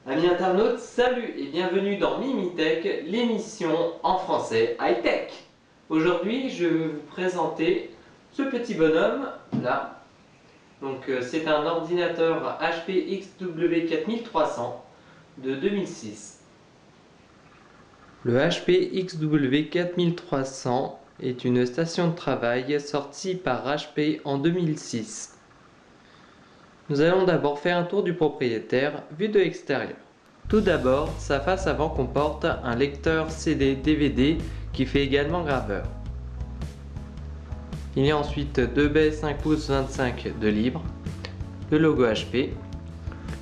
Amis internautes, salut et bienvenue dans Mimitech, l'émission en français high-tech. Aujourd'hui, je vais vous présenter ce petit bonhomme là. C'est un ordinateur HP XW4300 de 2006. Le HP XW4300 est une station de travail sortie par HP en 2006. Nous allons d'abord faire un tour du propriétaire vu de l'extérieur. Tout d'abord, sa face avant comporte un lecteur CD-DVD qui fait également graveur. Il y a ensuite deux baies 5 pouces 25 de libre, le logo HP,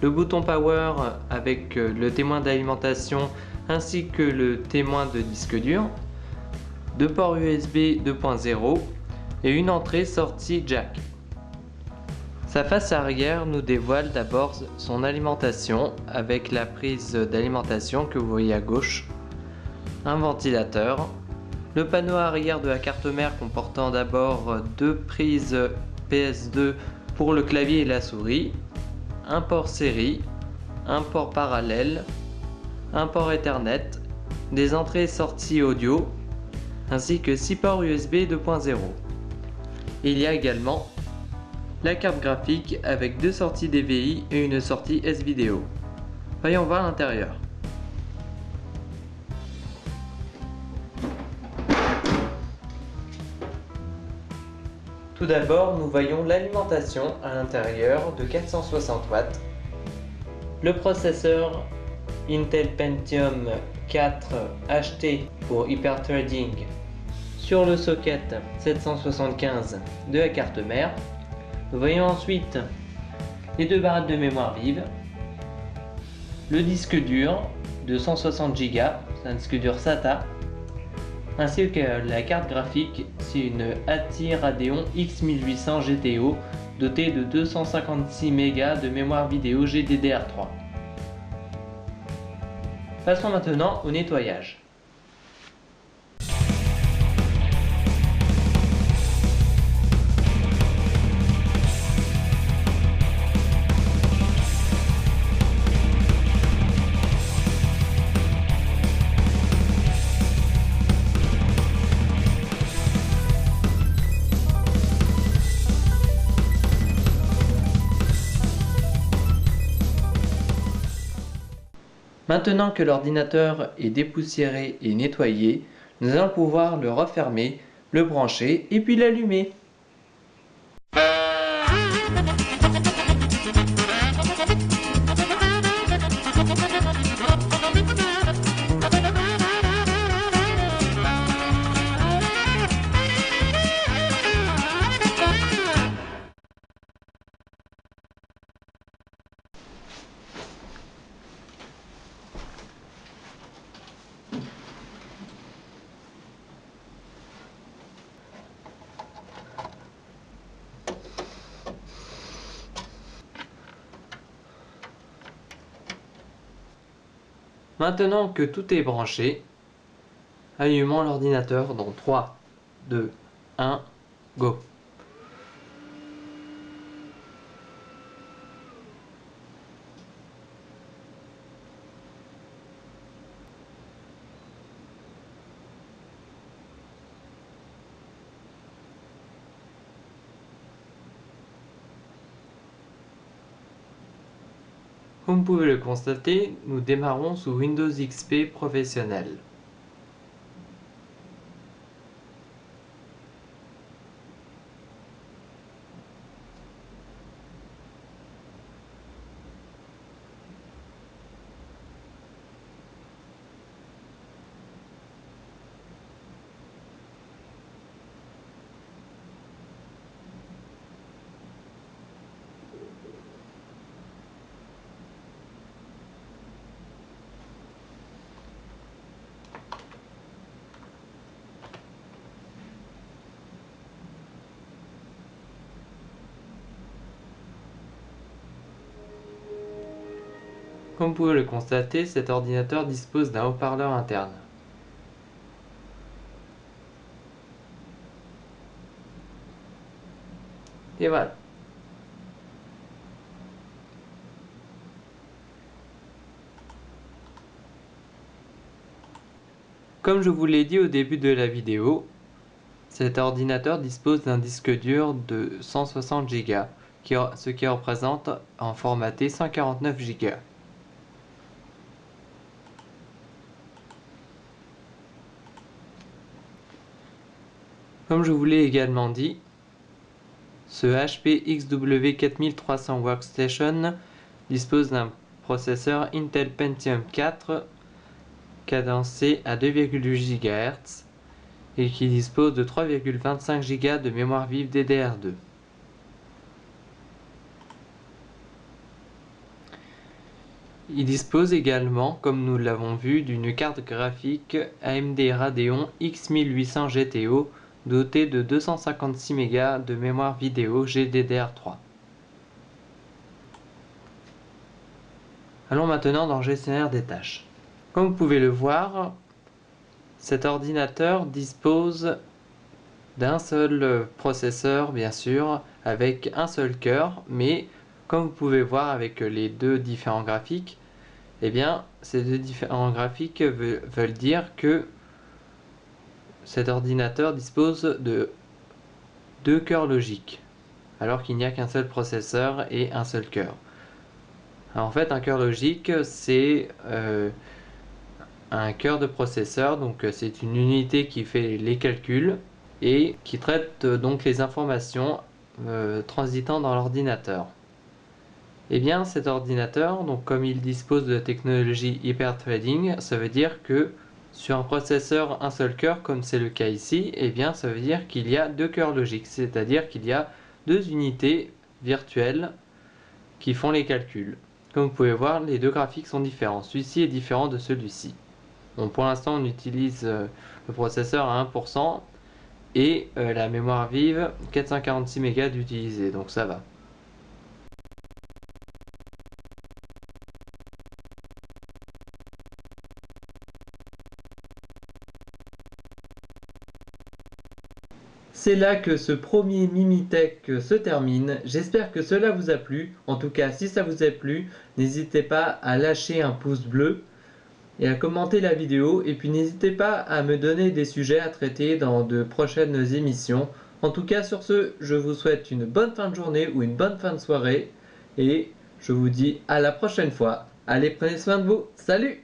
le bouton Power avec le témoin d'alimentation ainsi que le témoin de disque dur, deux ports USB 2.0 et une entrée-sortie jack. Sa face arrière nous dévoile d'abord son alimentation avec la prise d'alimentation que vous voyez à gauche, un ventilateur, le panneau arrière de la carte mère comportant d'abord deux prises PS2 pour le clavier et la souris, un port série, un port parallèle, un port Ethernet, des entrées et sorties audio, ainsi que 6 ports USB 2.0. Il y a également la carte graphique avec deux sorties DVI et une sortie S-Vidéo. Voyons voir l'intérieur. Tout d'abord, nous voyons l'alimentation à l'intérieur de 460 watts, le processeur Intel Pentium 4 HT pour hyperthreading sur le socket 775 de la carte mère. Nous voyons ensuite les deux barrettes de mémoire vive, le disque dur de 160 Go, c'est un disque dur SATA, ainsi que la carte graphique, c'est une ATI Radeon X1800 GTO dotée de 256 MB de mémoire vidéo GDDR3. Passons maintenant au nettoyage. Maintenant que l'ordinateur est dépoussiéré et nettoyé, nous allons pouvoir le refermer, le brancher et puis l'allumer. Maintenant que tout est branché, allumons l'ordinateur dans 3, 2, 1, go. Comme vous pouvez le constater, nous démarrons sous Windows XP professionnel. Comme vous pouvez le constater, cet ordinateur dispose d'un haut-parleur interne. Et voilà. Comme je vous l'ai dit au début de la vidéo, cet ordinateur dispose d'un disque dur de 160 Go, ce qui représente en formaté 149 Go. Comme je vous l'ai également dit, ce HP XW4300 Workstation dispose d'un processeur Intel Pentium 4 cadencé à 2,8 GHz et qui dispose de 3,25 Go de mémoire vive DDR2. Il dispose également, comme nous l'avons vu, d'une carte graphique AMD Radeon X1800 GTO dotée de 256 MB de mémoire vidéo GDDR3. Allons maintenant dans le gestionnaire des tâches. Comme vous pouvez le voir, cet ordinateur dispose d'un seul processeur, bien sûr, avec un seul cœur, mais comme vous pouvez voir avec les deux différents graphiques, eh bien, ces deux différents graphiques veulent dire que cet ordinateur dispose de deux cœurs logiques, alors qu'il n'y a qu'un seul processeur et un seul cœur. Alors, en fait, un cœur logique, c'est un cœur de processeur, donc c'est une unité qui fait les calculs et qui traite donc les informations transitant dans l'ordinateur. Et bien cet ordinateur, donc comme il dispose de la technologie hyperthreading, ça veut dire que sur un processeur un seul cœur, comme c'est le cas ici, et bien ça veut dire qu'il y a deux cœurs logiques, c'est-à-dire qu'il y a deux unités virtuelles qui font les calculs. Comme vous pouvez voir, les deux graphiques sont différents. Celui-ci est différent de celui-ci. Bon, pour l'instant, on utilise le processeur à 1% et la mémoire vive 446 MB d'utiliser, donc ça va. C'est là que ce premier Mimitech se termine. J'espère que cela vous a plu. En tout cas, si ça vous a plu, n'hésitez pas à lâcher un pouce bleu et à commenter la vidéo. Et puis n'hésitez pas à me donner des sujets à traiter dans de prochaines émissions. En tout cas, sur ce, je vous souhaite une bonne fin de journée ou une bonne fin de soirée. Et je vous dis à la prochaine fois. Allez, prenez soin de vous. Salut!